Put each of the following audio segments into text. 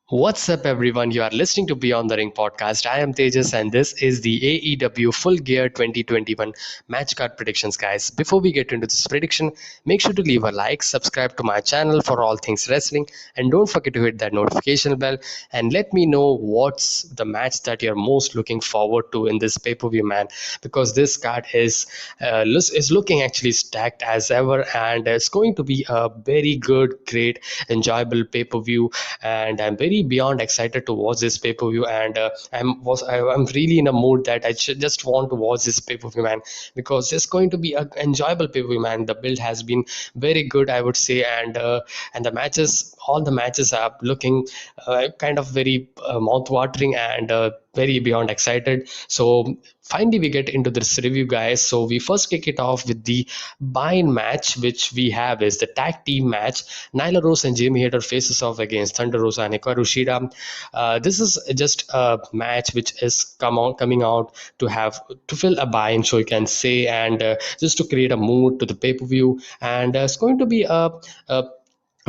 What's up, everyone? You are listening to Beyond the Ring podcast. I am Thejas, and this is the AEW Full Gear 2021 match card predictions, guys. Before we get into this prediction, make sure to leave a like, subscribe to my channel for all things wrestling, and don't forget to hit that notification bell. And let me know what's the match that you're most looking forward to in this pay per view, man. Because this card is looking actually stacked as ever, and it's going to be a very good, great, enjoyable pay per view, and I'm very beyond excited to watch this pay per view. And I'm really in a mood that I should just want to watch this pay per view, man, because it's going to be an enjoyable pay per view, man. The build has been very good, I would say, and all the matches are looking kind of very mouth watering and very beyond excited. So finally we get into this review, guys. So we first kick it off with the buy-in match, which we have is the tag team match. Nyla Rose and Jamie Hayter faces off against Thunder Rosa and Hikaru Shida. This is just a match which is coming out to fill a buy-in show, you can say, and just to create a mood to the pay-per-view. And it's going to be a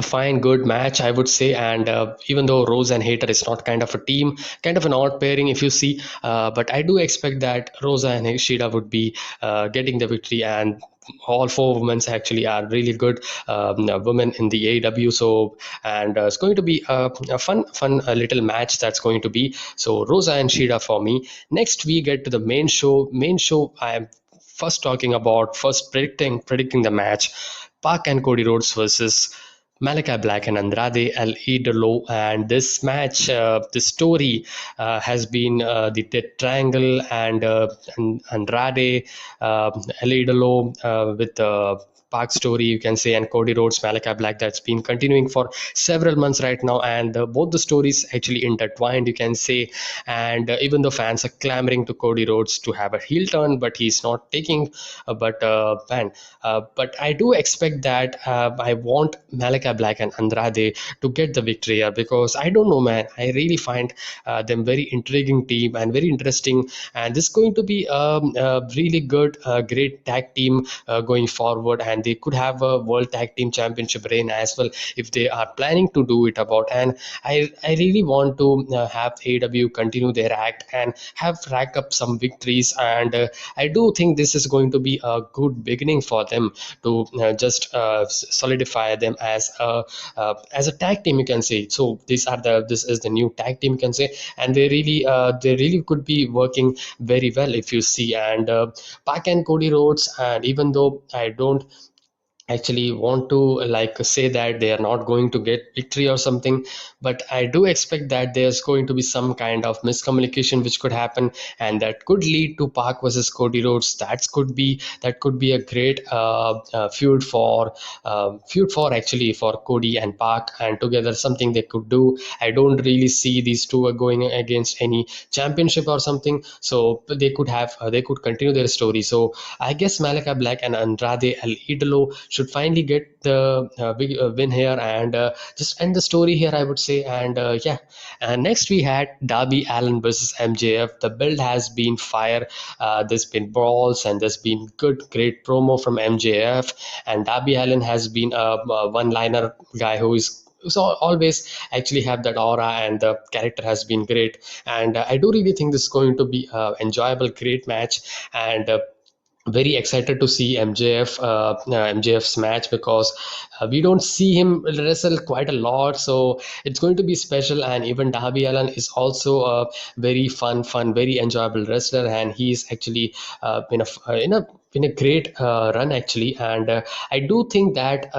fine, good match, I would say. And even though Rose and Hater is not kind of a team, kind of an odd pairing, if you see, but I do expect that Rosa and Shida would be getting the victory. And all four women actually are really good women in the AEW. So, and it's going to be a fun little match that's going to be. So, Rosa and Shida for me. Next, we get to the main show. Main show, I am first predicting the match. Park and Cody Rhodes versus Malakai Black and Andrade El Idolo. And this match, the story has been the triangle and Andrade El Idolo with Park story, you can say, and Cody Rhodes, Malakai Black, that's been continuing for several months right now. And both the stories actually intertwined, you can say. And even though fans are clamoring to Cody Rhodes to have a heel turn, but he's not taking, but I do expect that I want Malakai Black and Andrade to get the victory here, because I don't know, man. I really find them very intriguing team and very interesting. And this is going to be a really good, great tag team going forward. And they could have a World Tag Team Championship reign as well if they are planning to do it about. And I really want to have AEW continue their act and have rack up some victories. And I do think this is going to be a good beginning for them to just solidify them as a tag team, you can say. So this is the new tag team, you can say, and they really could be working very well, if you see. And Pac and Cody Rhodes, and even though I don't actually want to like say that they are not going to get victory or something, but I do expect that there's going to be some kind of miscommunication which could happen, and that could lead to Park versus Cody Rhodes. That could be a great feud for actually for Cody and Park, and together something they could do. I don't really see these two are going against any championship or something, so they could continue their story. So I guess Malakai Black and Andrade El Idolo should finally get the big win here, and just end the story here, I would say. And yeah, and next we had Darby Allin versus MJF. The build has been fire. There's been brawls, and there's been great promo from MJF. And Darby Allin has been a one-liner guy who always actually have that aura, and the character has been great. And I do really think this is going to be an enjoyable, great match. And very excited to see MJF's match, because we don't see him wrestle quite a lot, so it's going to be special. And even Darby Allin is also a very fun, very enjoyable wrestler, and he's actually in a great run actually. And I do think that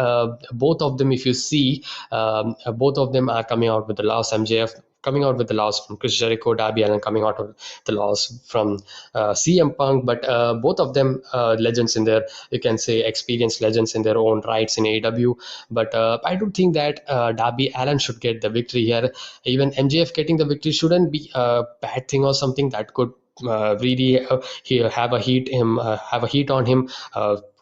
both of them, if you see, both of them are coming out with the loss. MJF coming out with the loss from Chris Jericho, Darby Allin coming out with the loss from CM Punk. But both of them legends in their, you can say, experienced legends in their own rights in AEW. But I do think that Darby Allin should get the victory here. Even MJF getting the victory shouldn't be a bad thing or something. That could really have a heat on him.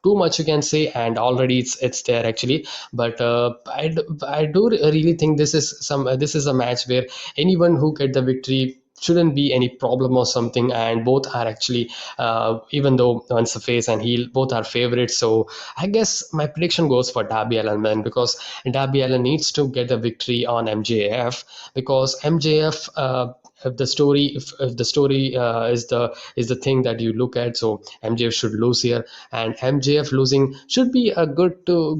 Too much, you can say, and already it's there actually. But I do really think this is a match where anyone who get the victory shouldn't be any problem or something, and both are actually even though one's a face and heel, both are favorites. So I guess my prediction goes for Darby Allin, man, because Darby Allin needs to get a victory on MJF, because MJF, if the story is the thing that you look at, so MJF should lose here, and MJF losing should be a good to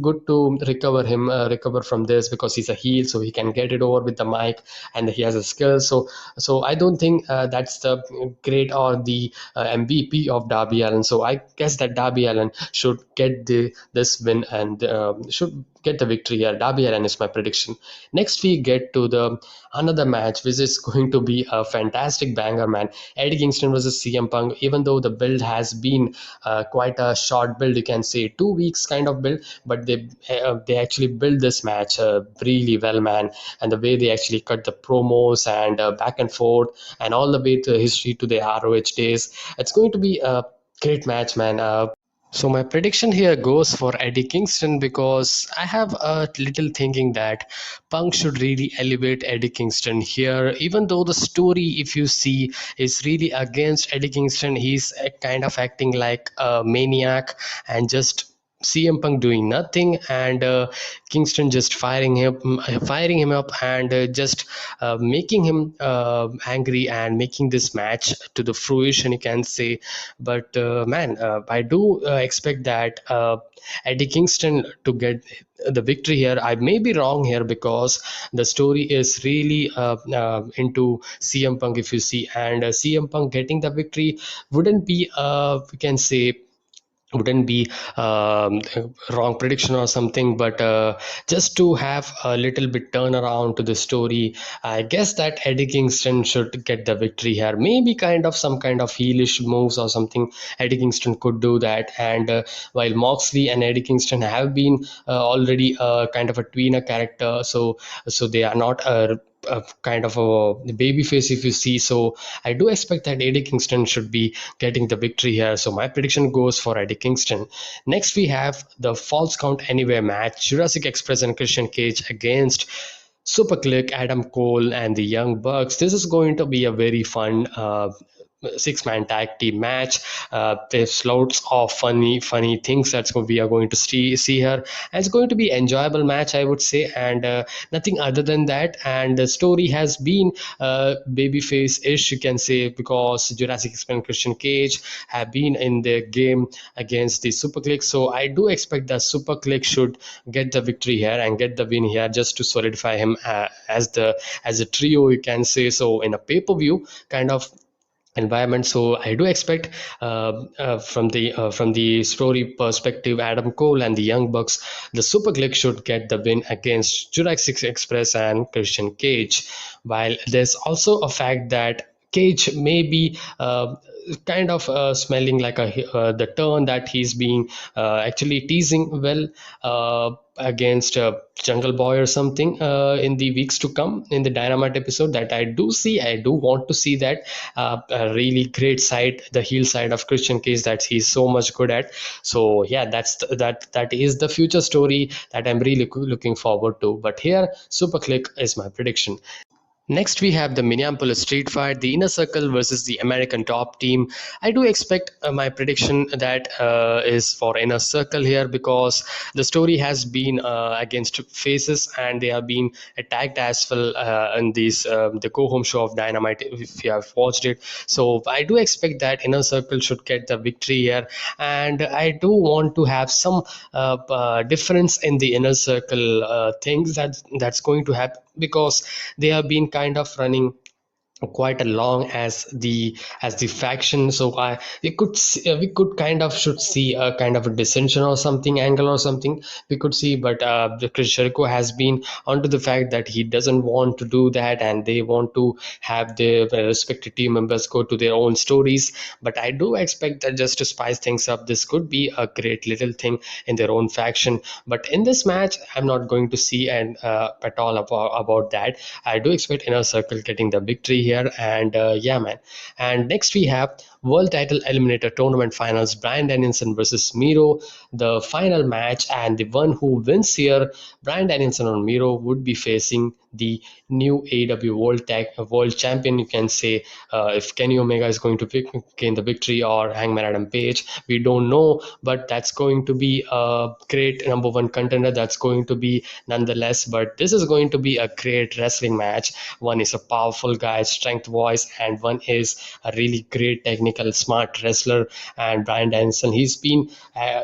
recover from this, because he's a heel, so he can get it over with the mic, and he has a skill. So I don't think that's the great or the MVP of Darby Allin. So I guess that Darby Allin should get this win and should get the victory here. Darby Allin is my prediction. Next we get to the another match, which is going to be a fantastic banger, man. Eddie Kingston versus CM Punk. Even though the build has been quite a short build, you can say 2 weeks kind of build, but they actually built this match really well, man. And the way they actually cut the promos and back and forth, and all the way to history to the ROH days, it's going to be a great match, man. So my prediction here goes for Eddie Kingston, because I have a little thinking that Punk should really elevate Eddie Kingston here. Even though the story, if you see, is really against Eddie Kingston, he's kind of acting like a maniac and just CM Punk doing nothing, and Kingston just firing him up, and just making him angry and making this match to the fruition, you can say. But man, I do expect that Eddie Kingston to get the victory here. I may be wrong here, because the story is really into CM Punk, if you see, and CM Punk getting the victory wouldn't be, we can say, wouldn't be wrong prediction or something, but just to have a little bit turnaround to the story, I guess that Eddie Kingston should get the victory here. Maybe kind of some kind of heelish moves or something, Eddie Kingston could do that. And while Moxley and Eddie Kingston have been already kind of a tweener character, so they are not a kind of a baby face, if you see. So I do expect that Eddie Kingston should be getting the victory here. So my prediction goes for Eddie Kingston. Next we have the Falls Count Anywhere match, Jurassic Express and Christian Cage against Super Click, Adam Cole, and the Young Bucks. This is going to be a very fun six-man tag team match. There's lots of funny things that we are going to see here. And it's going to be enjoyable match, I would say, and nothing other than that. And the story has been babyface-ish, you can say, because Jurassic Express and Christian Cage have been in the game against the Super Click. So I do expect that Super Click should get the victory here and get the win here, just to solidify him as a trio, you can say. So in a pay-per-view kind of environment. So I do expect from the story perspective, Adam Cole and the Young Bucks, the Super Click should get the win against Jurassic Express and Christian Cage. While there's also a fact that Cage may be kind of smelling like the turn that he's being actually teasing well against Jungle Boy or something in the weeks to come in the Dynamite episode, that I do want to see that a really great side, the heel side of Christian Cage that he's so much good at. So yeah, that is the future story that I'm really looking forward to. But here Super Click is my prediction. Next, we have the Minneapolis Street Fight, the Inner Circle versus the American Top Team. I do expect my prediction that is for Inner Circle here, because the story has been against faces, and they have been attacked as well in the Go Home show of Dynamite, if you have watched it. So I do expect that Inner Circle should get the victory here, and I do want to have some difference in the Inner Circle things that's going to happen, because they have been kind of running quite along as the faction. So we could kind of should see a kind of a dissension or something angle or something we could see. But the Chris Jericho has been onto the fact that he doesn't want to do that, and they want to have their respective team members go to their own stories. But I do expect that, just to spice things up, this could be a great little thing in their own faction. But in this match, I'm not going to see at all about that. I do expect Inner Circle getting the victory here, and yeah, man. And next we have World Title Eliminator Tournament Finals, Bryan Danielson versus Miro, the final match, and the one who wins here, Bryan Danielson or Miro, would be facing the new AEW World Champion. You can say if Kenny Omega is going to gain the victory or Hangman Adam Page, we don't know, but that's going to be a great number one contender. That's going to be nonetheless. But this is going to be a great wrestling match. One is a powerful guy, strength voice, and one is a really great technical, smart wrestler. And Bryan Danielson, he's been a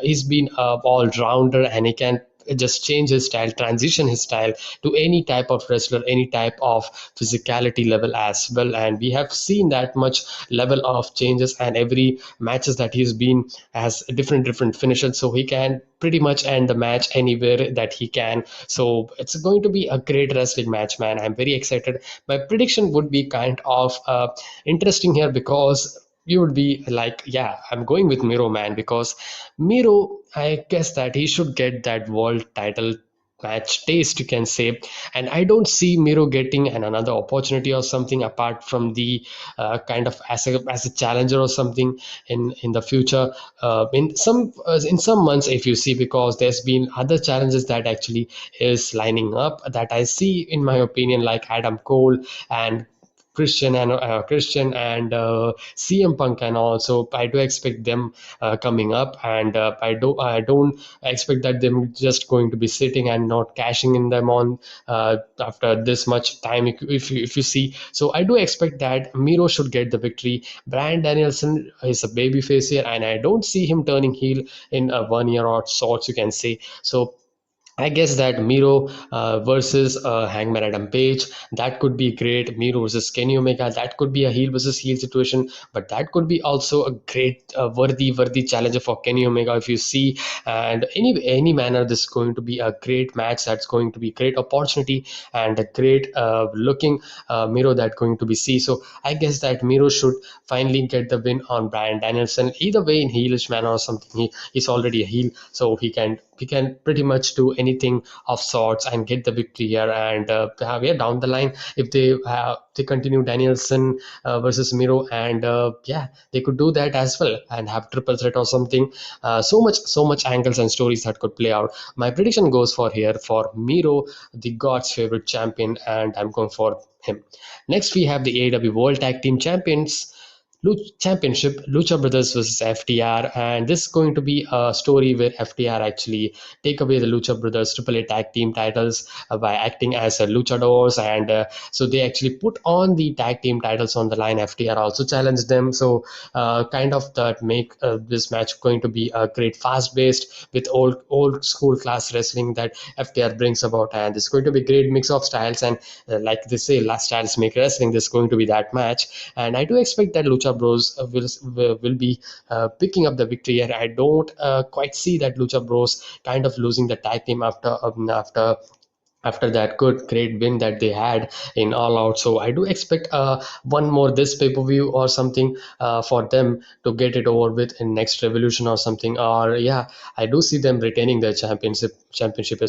all rounder, and he can just change his style, transition his style to any type of wrestler, any type of physicality level as well. And we have seen that much level of changes, and every matches that he's been has different finishes, so he can pretty much end the match anywhere that he can. So it's going to be a great wrestling match, man. I'm very excited. My prediction would be kind of interesting here, because you would be like, yeah, I'm going with Miro, man, because Miro, I guess that he should get that world title match taste, you can say. And I don't see Miro getting another opportunity or something apart from the kind of as a challenger or something in the future. In some months, if you see, because there's been other challenges that actually is lining up that I see, in my opinion, like Adam Cole and Christian and CM Punk, and also I do expect them coming up, and I don't expect that them just going to be sitting and not cashing in them on after this much time. If you see, so I do expect that Miro should get the victory. Bryan Danielson is a babyface here, and I don't see him turning heel in a 1 year or sorts, you can say. So I guess that Miro versus Hangman Adam Page, that could be great. Miro versus Kenny Omega, that could be a heel versus heel situation, but that could be also a great worthy challenger for Kenny Omega, if you see. And any manner, this is going to be a great match. That's going to be great opportunity and a great looking Miro that going to be see. So I guess that Miro should finally get the win on Bryan Danielson. Either way, in heelish manner or something, he's already a heel, so he can pretty much do anything of sorts and get the victory here. And yeah, down the line, if they continue Danielson versus Miro, and yeah, they could do that as well and have triple threat or something. So much angles and stories that could play out. My prediction goes for here for Miro, the God's favorite champion, and I'm going for him. Next, we have the AEW World Tag Team Champions Championship, Lucha Brothers versus FTR, and this is going to be a story where FTR actually take away the Lucha Brothers AAA tag team titles by acting as luchadors, and so they actually put on the tag team titles on the line. FTR also challenged them, so kind of that make this match going to be a great fast based with old school class wrestling that FTR brings about, and it's going to be a great mix of styles. And like they say, last styles make wrestling. This is going to be that match, and I do expect that Lucha Bros will be picking up the victory here. I don't quite see that Lucha Bros kind of losing the tag team after that great win that they had in All Out. So I do expect one more this pay-per-view or something for them to get it over with in next Revolution or something. Or yeah, I do see them retaining their championship.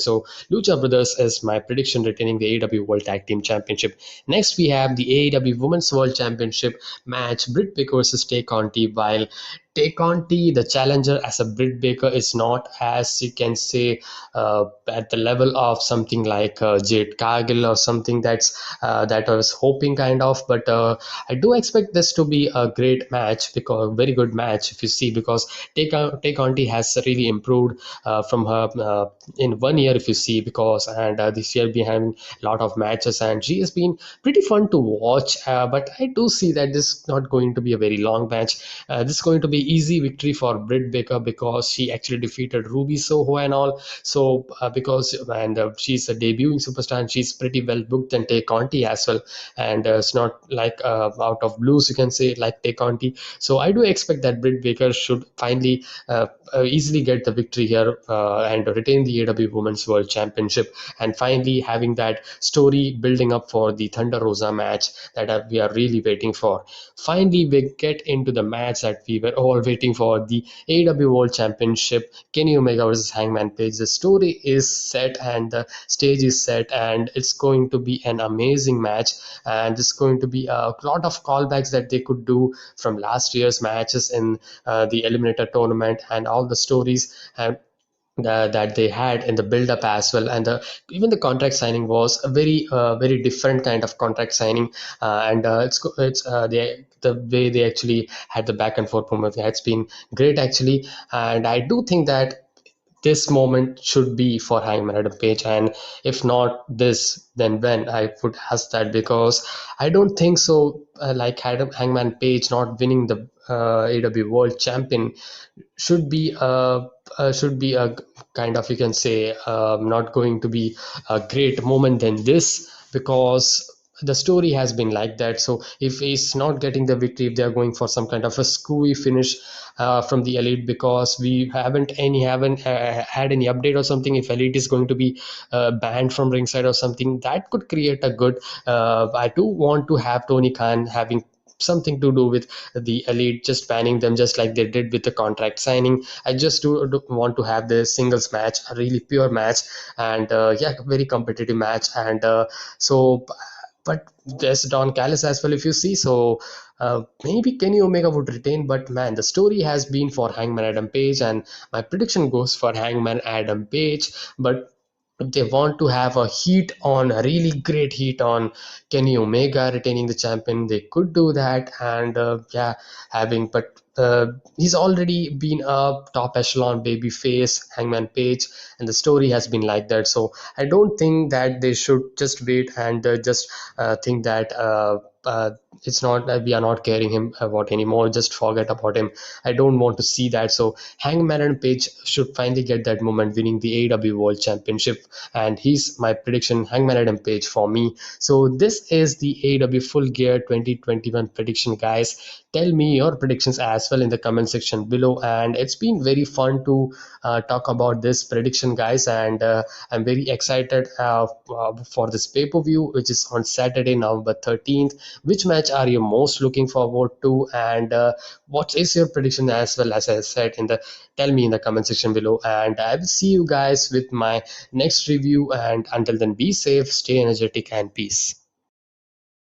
So Lucha Brothers is my prediction, retaining the AEW World Tag Team Championship. Next, we have the AEW Women's World Championship match, Britt Baker versus Tay Conti. While Tay Conti, the challenger as a Britt Baker, is not, as you can say, at the level of something like Jade Cargill or something that I was hoping kind of. But I do expect this to be a great match, because very good match if you see, because Tay Conti has really improved from her in 1 year if you see, because and this year been having a lot of matches, and she has been pretty fun to watch. But I do see that this is not going to be a very long match. This is going to be easy victory for Britt Baker, because she actually defeated Ruby Soho and all. So because and she's a debuting superstar, and she's pretty well booked, and Tay Conti as well. And it's not like out of blues, you can say, like Tay Conti. So I do expect that Britt Baker should finally easily get the victory here and retain the AEW Women's World Championship, and finally having that story building up for the Thunder Rosa match that we are really waiting for. Finally, we get into the match that we were all all waiting for the AEW World Championship, Kenny Omega versus Hangman Page. The story is set and the stage is set, and it's going to be an amazing match. And it's going to be a lot of callbacks that they could do from last year's matches in the Eliminator tournament, and all the stories that they had in the build up as well. And even the contract signing was a very different kind of contract signing. And the way they actually had the back and forth moment, it's been great actually. And I do think that this moment should be for Hangman Adam Page, and if not this, then when, I would ask that, because I don't think so. Hangman Page not winning the AW World Champion should be a kind of, you can say, not going to be a great moment than this, because the story has been like that. So if he's not getting the victory, if they're going for some kind of a screwy finish from the Elite, because we haven't had any update or something, if Elite is going to be banned from ringside or something, that could create a good I do want to have Tony Khan having something to do with the Elite, just banning them just like they did with the contract signing. I just do want to have the singles match, a really pure match, and yeah, very competitive match. And so but there's Don Callis as well, if you see. So maybe Kenny Omega would retain, but man, the story has been for Hangman Adam Page, and my prediction goes for Hangman Adam Page. But if they want to have a heat on, a really great heat on Kenny Omega retaining the champion, they could do that. And yeah, having, but he's already been a top echelon baby face, Hangman Page, and the story has been like that. So I don't think that they should just wait and just think that it's not we are not caring him about anymore, just forget about him. I don't want to see that. So Hangman and Page should finally get that moment, winning the AEW World Championship, and he's my prediction, Hangman Adam Page for me. So this is the AEW Full Gear 2021 prediction, guys. Tell me your predictions as well in the comment section below. And it's been very fun to talk about this prediction, guys. And I'm very excited for this pay-per-view, which is on Saturday, November 13th. Which match are you most looking forward to? And what is your prediction as well? As I said, in the tell me in the comment section below. And I will see you guys with my next review. And until then, be safe, stay energetic, and peace.